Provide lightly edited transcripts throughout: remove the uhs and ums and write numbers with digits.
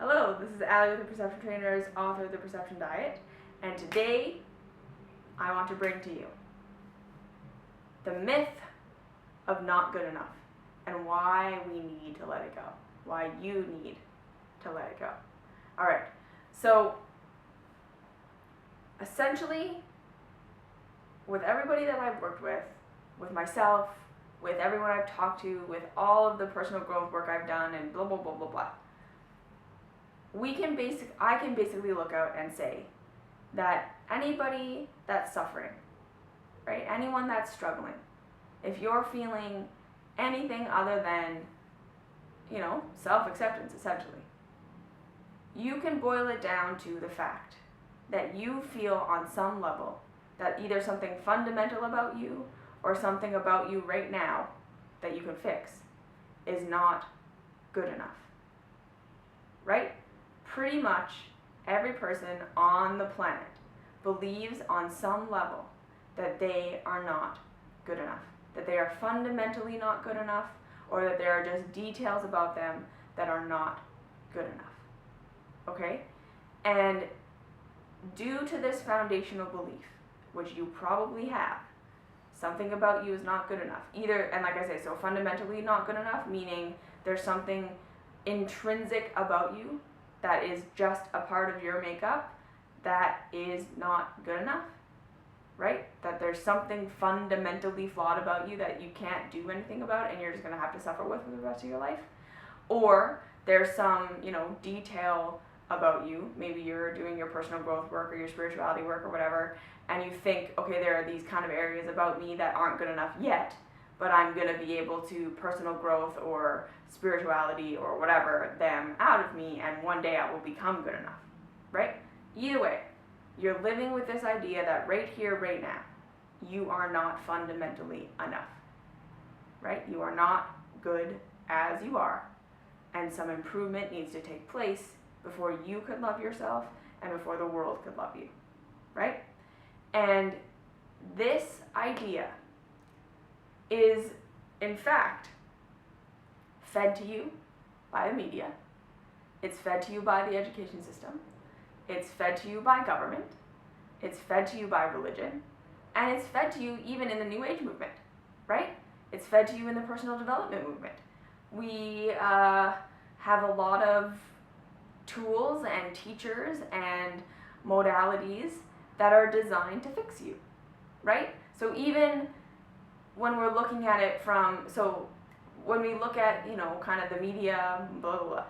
Hello, this is Allie with the Perception Trainers, author of The Perception Diet, and today I want to bring to you the myth of not good enough and why we need to let it go, why you need to let it go. Alright, so essentially, with everybody that I've worked with myself, with everyone I've talked to, with all of the personal growth work I've done, and blah, blah, blah, blah, blah, I can basically look out and say that anybody that's suffering, right, anyone that's struggling, if you're feeling anything other than, self-acceptance, essentially, you can boil it down to the fact that you feel on some level that either something fundamental about you or something about you right now that you can fix is not good enough, right? Pretty much every person on the planet believes on some level that they are not good enough, that they are fundamentally not good enough, or that there are just details about them that are not good enough, okay? And due to this foundational belief, which you probably have, something about you is not good enough. Either, and like I say, so fundamentally not good enough, meaning there's something intrinsic about you that is just a part of your makeup that is not good enough, right? That there's something fundamentally flawed about you that you can't do anything about and you're just going to have to suffer with for the rest of your life. Or there's some, detail about you, maybe you're doing your personal growth work or your spirituality work or whatever, and you think, okay, there are these kind of areas about me that aren't good enough yet, but I'm going to be able to personal growth or spirituality or whatever them out of me, and one day I will become good enough, right? Either way, you're living with this idea that right here, right now, you are not fundamentally enough, right? You are not good as you are, and some improvement needs to take place before you could love yourself and before the world could love you, right? And this idea is, in fact, fed to you by the media, it's fed to you by the education system, it's fed to you by government, it's fed to you by religion, and it's fed to you even in the New Age movement, right? It's fed to you in the personal development movement. We have a lot of tools and teachers and modalities that are designed to fix you, right? So even when we're looking at it when we look at, kind of the media, blah, blah, blah,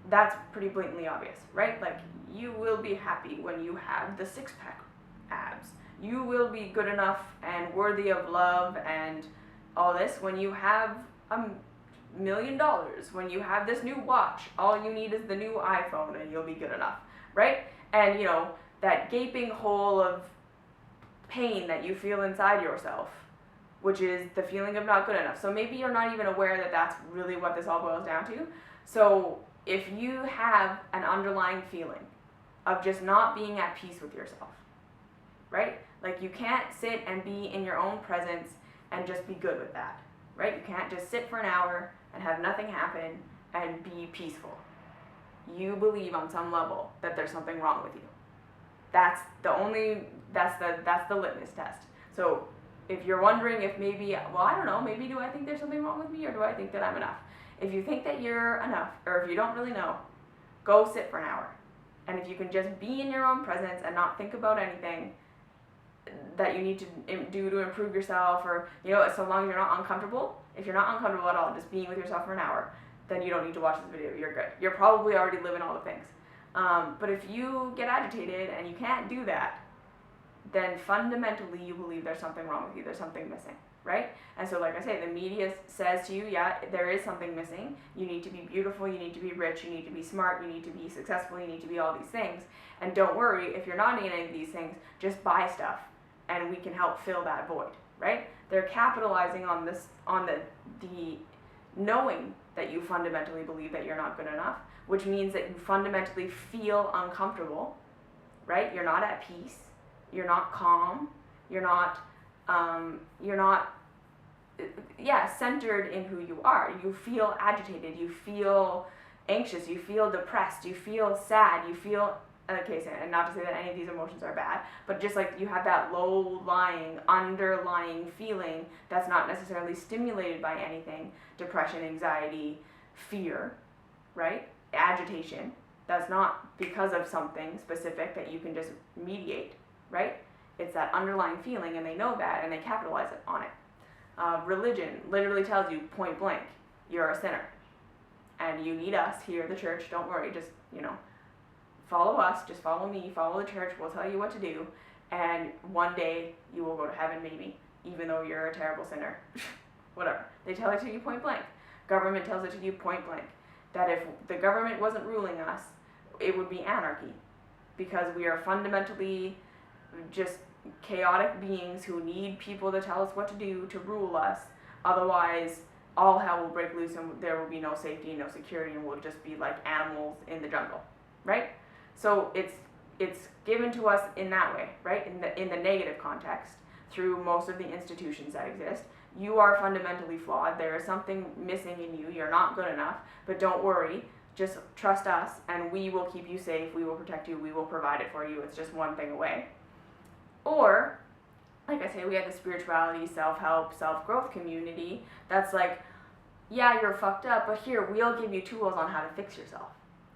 that's pretty blatantly obvious, right? Like, you will be happy when you have the six-pack abs. You will be good enough and worthy of love and all this when you have $1 million, when you have this new watch. All you need is the new iPhone and you'll be good enough, right? And, that gaping hole of pain that you feel inside yourself, which is the feeling of not good enough. So maybe you're not even aware that that's really what this all boils down to. So if you have an underlying feeling of just not being at peace with yourself, right? Like, you can't sit and be in your own presence and just be good with that, right? You can't just sit for an hour and have nothing happen and be peaceful. You believe on some level that there's something wrong with you. That's the litmus test. So if you're wondering if maybe, I don't know, maybe do I think there's something wrong with me, or do I think that I'm enough? If you think that you're enough, or if you don't really know, go sit for an hour. And if you can just be in your own presence and not think about anything that you need to do to improve yourself, or, so long as you're not uncomfortable, if you're not uncomfortable at all, just being with yourself for an hour, then you don't need to watch this video, you're good. You're probably already living all the things. But if you get agitated and you can't do that, then fundamentally you believe there's something wrong with you, there's something missing, right? And so, like I say, the media says to you, yeah, there is something missing. You need to be beautiful, you need to be rich, you need to be smart, you need to be successful, you need to be all these things. And don't worry, if you're not in any of these things, just buy stuff and we can help fill that void, right? They're capitalizing on this, on the knowing that you fundamentally believe that you're not good enough, which means that you fundamentally feel uncomfortable, right? You're not at peace, you're not calm, you're not centered in who you are. You feel agitated, you feel anxious, you feel depressed, you feel sad, you feel, okay, and not to say that any of these emotions are bad, but just like you have that low-lying, underlying feeling that's not necessarily stimulated by anything, depression, anxiety, fear, right? Agitation, that's not because of something specific that you can just mediate, right? It's that underlying feeling, and they know that, and they capitalize on it. Religion literally tells you point blank, you're a sinner. And you need us here, the church, don't worry, just, follow us, just follow me, follow the church, we'll tell you what to do, and one day you will go to heaven maybe, even though you're a terrible sinner. Whatever. They tell it to you point blank. Government tells it to you point blank. That if the government wasn't ruling us, it would be anarchy. Because we are fundamentally just chaotic beings who need people to tell us what to do to rule us. Otherwise, all hell will break loose and there will be no safety, no security, and we'll just be like animals in the jungle, right? So it's given to us in that way, right? In the negative context, through most of the institutions that exist. You are fundamentally flawed. There is something missing in you. You're not good enough. But don't worry. Just trust us, and we will keep you safe. We will protect you. We will provide it for you. It's just one thing away. Or, like I say, we have the spirituality, self-help, self-growth community that's like, yeah, you're fucked up, but here, we'll give you tools on how to fix yourself.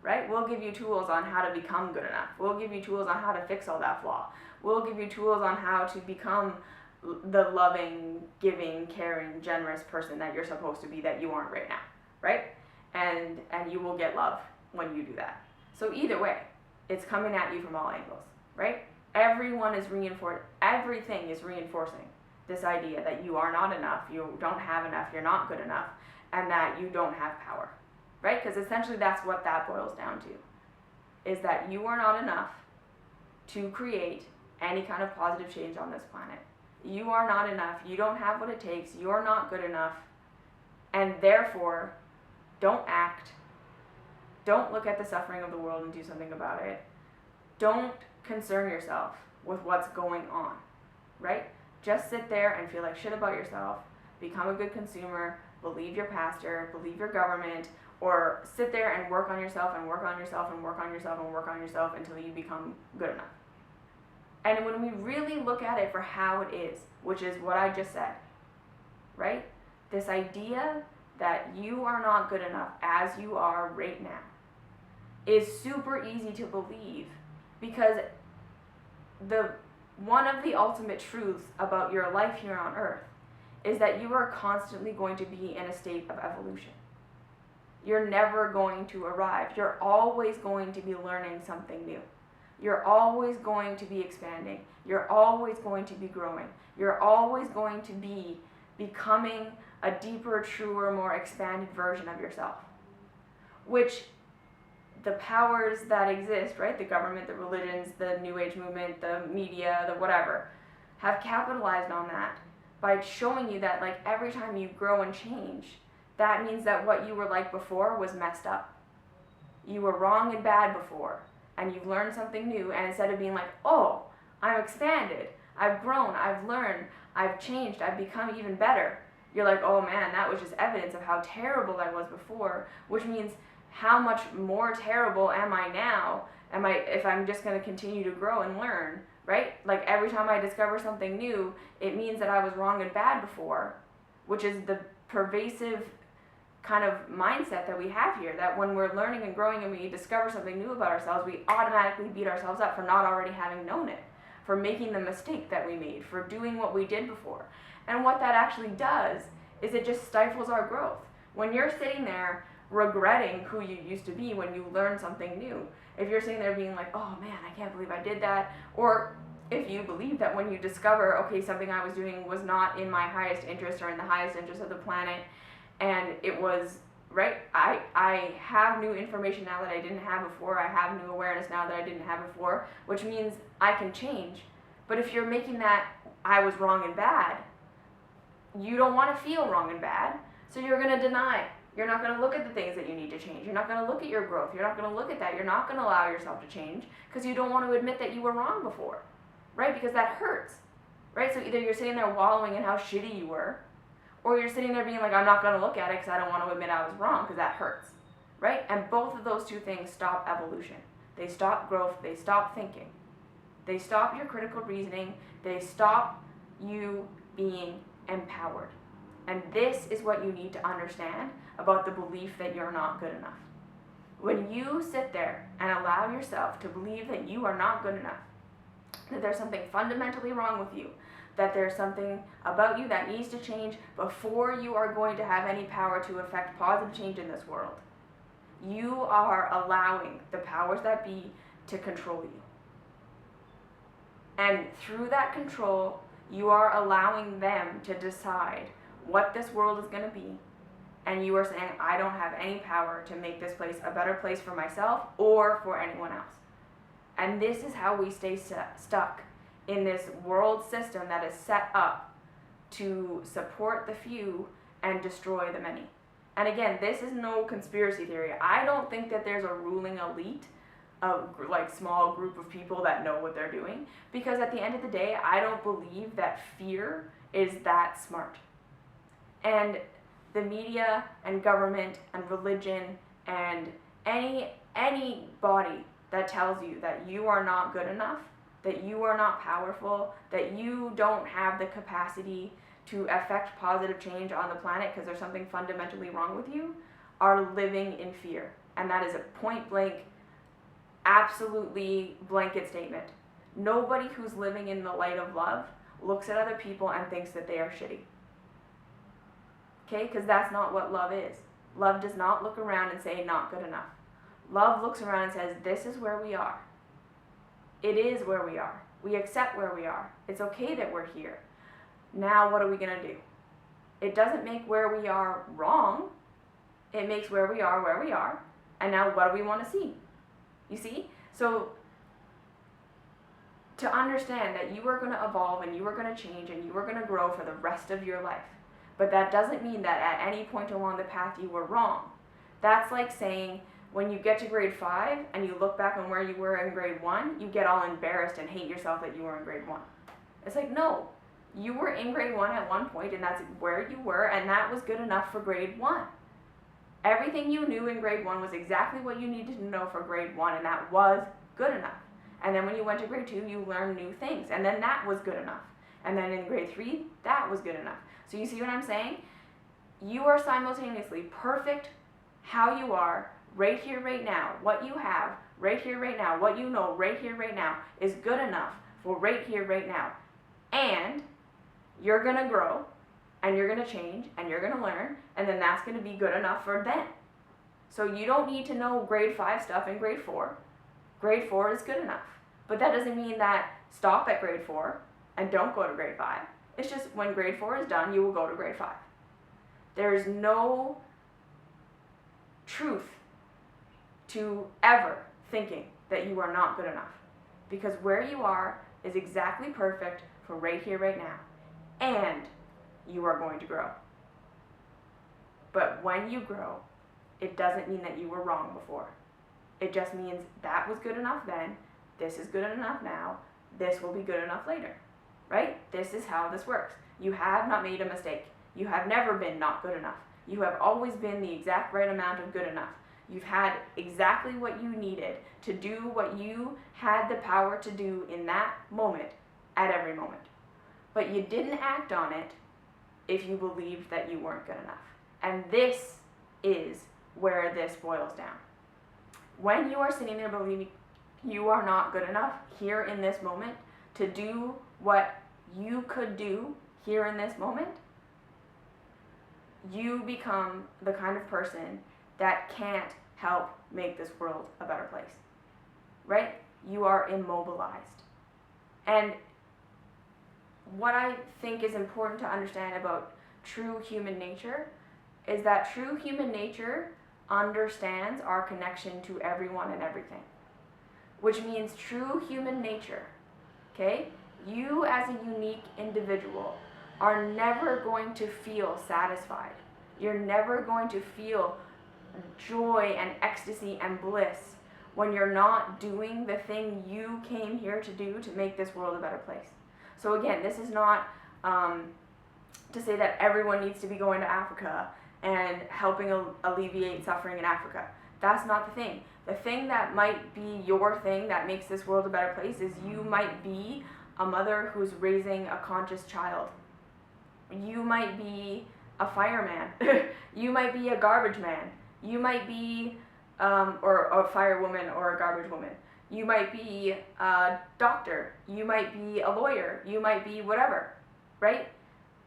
Right? We'll give you tools on how to become good enough. We'll give you tools on how to fix all that flaw. We'll give you tools on how to become the loving, giving, caring, generous person that you're supposed to be that you aren't right now. Right? And you will get love when you do that. So either way, it's coming at you from all angles. Right? Everything is reinforcing this idea that you are not enough, you don't have enough, you're not good enough, and that you don't have power. Right? Because essentially that's what that boils down to, is that you are not enough to create any kind of positive change on this planet. You are not enough. You don't have what it takes. You're not good enough. And therefore, don't act. Don't look at the suffering of the world and do something about it. Don't concern yourself with what's going on. Right? Just sit there and feel like shit about yourself. Become a good consumer. Believe your pastor. Believe your government. Or sit there and work on yourself and work on yourself and work on yourself and work on yourself until you become good enough. And when we really look at it for how it is, which is what I just said, right? This idea that you are not good enough as you are right now is super easy to believe, because one of the ultimate truths about your life here on earth is that you are constantly going to be in a state of evolution. You're never going to arrive. You're always going to be learning something new. You're always going to be expanding. You're always going to be growing. You're always going to be becoming a deeper, truer, more expanded version of yourself. Which the powers that exist, right? The government, the religions, the New Age movement, the media, the whatever, have capitalized on that by showing you that like every time you grow and change, that means that what you were like before was messed up. You were wrong and bad before, and you've learned something new, and instead of being like, oh, I'm expanded, I've grown, I've learned, I've changed, I've become even better, you're like, oh man, that was just evidence of how terrible I was before, which means how much more terrible am I now, if I'm just going to continue to grow and learn, right? Like every time I discover something new, it means that I was wrong and bad before, which is the pervasive kind of mindset that we have here, that when we're learning and growing and we discover something new about ourselves, we automatically beat ourselves up for not already having known it, for making the mistake that we made, for doing what we did before. And what that actually does is it just stifles our growth. When you're sitting there regretting who you used to be when you learn something new, if you're sitting there being like, oh man, I can't believe I did that, or if you believe that when you discover, okay, something I was doing was not in my highest interest or in the highest interest of the planet, and it was, right, I have new information now that I didn't have before, I have new awareness now that I didn't have before, which means I can change. But if you're making that I was wrong and bad, you don't want to feel wrong and bad, so you're going to deny. You're not going to look at the things that you need to change. You're not going to look at your growth. You're not going to look at that. You're not going to allow yourself to change because you don't want to admit that you were wrong before, right? Because that hurts, right? So either you're sitting there wallowing in how shitty you were, or you're sitting there being like, I'm not going to look at it because I don't want to admit I was wrong because that hurts, right? And both of those two things stop evolution. They stop growth, they stop thinking. They stop your critical reasoning, they stop you being empowered. And this is what you need to understand about the belief that you're not good enough. When you sit there and allow yourself to believe that you are not good enough, that there's something fundamentally wrong with you, that there's something about you that needs to change before you are going to have any power to affect positive change in this world, you are allowing the powers that be to control you. And through that control, you are allowing them to decide what this world is going to be. And you are saying, I don't have any power to make this place a better place for myself or for anyone else. And this is how we stay stuck in this world system that is set up to support the few and destroy the many. And again, this is no conspiracy theory. I don't think that there's a ruling elite, a like small group of people that know what they're doing, because at the end of the day, I don't believe that fear is that smart. And the media and government and religion and any body that tells you that you are not good enough, that you are not powerful, that you don't have the capacity to affect positive change on the planet because there's something fundamentally wrong with you, are living in fear. And that is a point blank, absolutely blanket statement. Nobody who's living in the light of love looks at other people and thinks that they are shitty. Okay? Because that's not what love is. Love does not look around and say, not good enough. Love looks around and says, this is where we are. It is where we are. We accept where we are. It's okay that we're here. Now what are we going to do? It doesn't make where we are wrong. It makes where we are. And now what do we want to see? You see? So to understand that you are going to evolve and you are going to change and you are going to grow for the rest of your life. But that doesn't mean that at any point along the path you were wrong. That's like saying when you get to grade 5 and you look back on where you were in grade 1, you get all embarrassed and hate yourself that you were in grade 1. It's like, no, you were in grade 1 at one point and that's where you were, and that was good enough for grade 1. Everything you knew in grade 1 was exactly what you needed to know for grade 1, and that was good enough. And then when you went to grade 2, you learned new things, and then that was good enough. And then in grade 3, that was good enough. So you see what I'm saying? You are simultaneously perfect how you are, right here, right now. What you have, right here, right now. What you know, right here, right now, is good enough for right here, right now. And you're going to grow, and you're going to change, and you're going to learn, and then that's going to be good enough for then. So you don't need to know grade 5 stuff in grade 4. Grade 4 is good enough. But that doesn't mean that stop at grade 4 and don't go to grade 5. It's just when grade 4 is done, you will go to grade 5. There is no truth to ever thinking that you are not good enough. Because where you are is exactly perfect for right here, right now. And you are going to grow. But when you grow, it doesn't mean that you were wrong before. It just means that was good enough then, this is good enough now, this will be good enough later. Right? This is how this works. You have not made a mistake. You have never been not good enough. You have always been the exact right amount of good enough. You've had exactly what you needed to do what you had the power to do in that moment, at every moment. But you didn't act on it if you believed that you weren't good enough. And this is where this boils down. When you are sitting there believing you are not good enough here in this moment to do what you could do here in this moment, you become the kind of person that can't help make this world a better place. Right? You are immobilized. And what I think is important to understand about true human nature is that true human nature understands our connection to everyone and everything. Which means true human nature, okay? You as a unique individual are never going to feel satisfied. You're never going to feel joy and ecstasy and bliss when you're not doing the thing you came here to do to make this world a better place. So again, this is not to say that everyone needs to be going to Africa and helping alleviate suffering in Africa. That's not the thing. The thing that might be your thing that makes this world a better place is you might be a mother who's raising a conscious child. You might be a fireman. You might be a garbage man. You might be, or a firewoman or a garbage woman. You might be a doctor. You might be a lawyer. You might be whatever, right?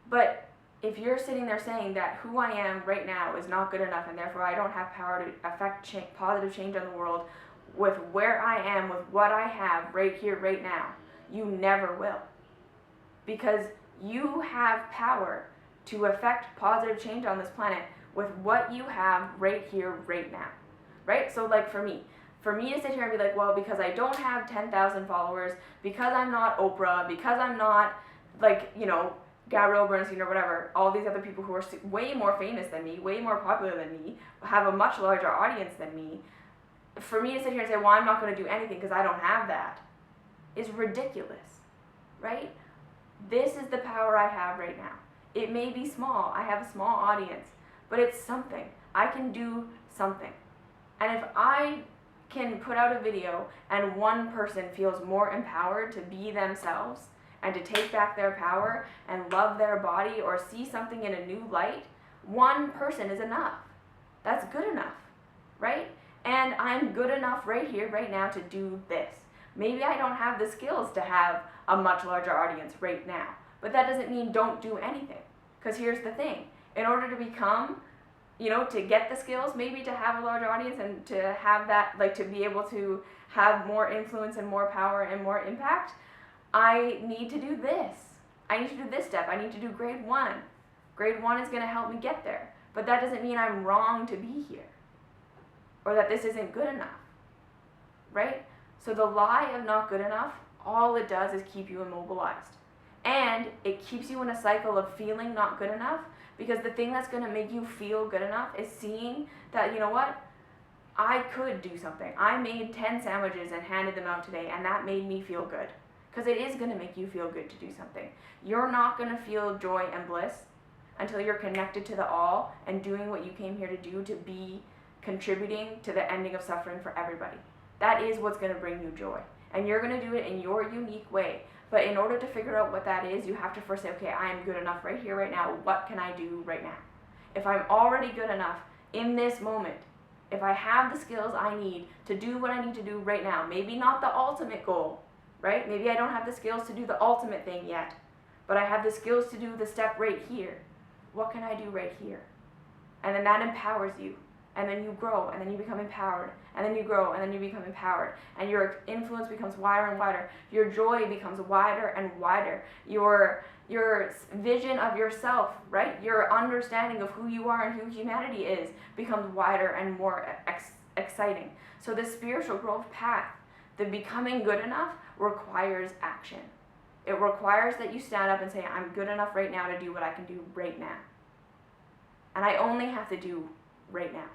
But if you're sitting there saying that who I am right now is not good enough and therefore I don't have power to affect positive change on the world with where I am, with what I have right here, right now, you never will. Because you have power to affect positive change on this planet with what you have right here, right now, right? So like for me to sit here and be like, well, because I don't have 10,000 followers, because I'm not Oprah, because I'm not like, you know, Gabrielle Bernstein or whatever, all these other people who are way more famous than me, way more popular than me, have a much larger audience than me, for me to sit here and say, well, I'm not going to do anything because I don't have that, is ridiculous, right? This is the power I have right now. It may be small, I have a small audience, but it's something. I can do something. And if I can put out a video and one person feels more empowered to be themselves and to take back their power and love their body or see something in a new light, one person is enough. That's good enough, right? And I'm good enough right here, right now to do this. Maybe I don't have the skills to have a much larger audience right now, but that doesn't mean don't do anything. Because here's the thing, in order to become, you know, to get the skills, maybe to have a larger audience and to have that, like to be able to have more influence and more power and more impact, I need to do this. I need to do this step. I need to do grade 1. Grade 1 is going to help me get there. But that doesn't mean I'm wrong to be here or that this isn't good enough, right? So the lie of not good enough, all it does is keep you immobilized. And it keeps you in a cycle of feeling not good enough, because the thing that's going to make you feel good enough is seeing that, you know what, I could do something. I made 10 sandwiches and handed them out today, and that made me feel good. Because it is going to make you feel good to do something. You're not going to feel joy and bliss until you're connected to the all and doing what you came here to do, to be contributing to the ending of suffering for everybody. That is what's going to bring you joy. And you're going to do it in your unique way. But in order to figure out what that is, you have to first say, okay, I am good enough right here, right now. What can I do right now? If I'm already good enough in this moment, if I have the skills I need to do what I need to do right now, maybe not the ultimate goal, right? Maybe I don't have the skills to do the ultimate thing yet, but I have the skills to do the step right here. What can I do right here? And then that empowers you. And then you grow, and then you become empowered, and then you grow, and then you become empowered, and your influence becomes wider and wider. Your joy becomes wider and wider. Your vision of yourself, right? Your understanding of who you are and who humanity is becomes wider and more exciting. So the spiritual growth path, the becoming good enough, requires action. It requires that you stand up and say, I'm good enough right now to do what I can do right now. And I only have to do right now.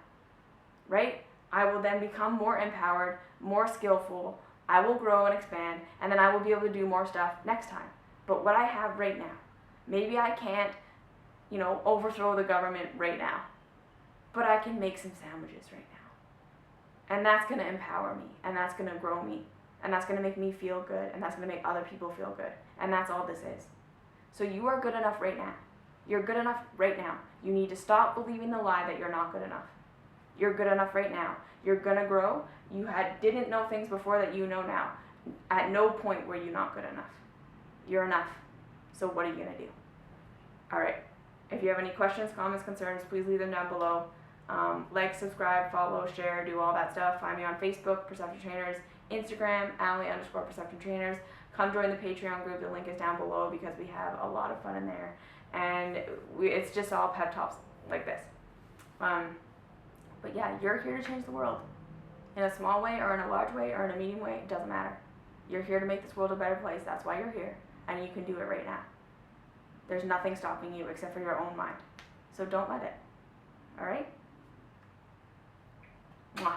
Right? I will then become more empowered, more skillful, I will grow and expand, and then I will be able to do more stuff next time. But what I have right now, maybe I can't, you know, overthrow the government right now, but I can make some sandwiches right now. And that's going to empower me, and that's going to grow me, and that's going to make me feel good, and that's going to make other people feel good. And that's all this is. So you are good enough right now. You're good enough right now. You need to stop believing the lie that you're not good enough. You're good enough right now. You're going to grow. You didn't know things before that you know now. At no point were you not good enough. You're enough. So what are you going to do? All right. If you have any questions, comments, concerns, please leave them down below. Like, subscribe, follow, share, do all that stuff. Find me on Facebook, Perception Trainers, Instagram, Allie_Perception Trainers. Come join the Patreon group. The link is down below because we have a lot of fun in there. And it's just all pep talks like this. But yeah, you're here to change the world. In a small way or in a large way or in a medium way, it doesn't matter. You're here to make this world a better place. That's why you're here. And you can do it right now. There's nothing stopping you except for your own mind. So don't let it. All right? Mwah.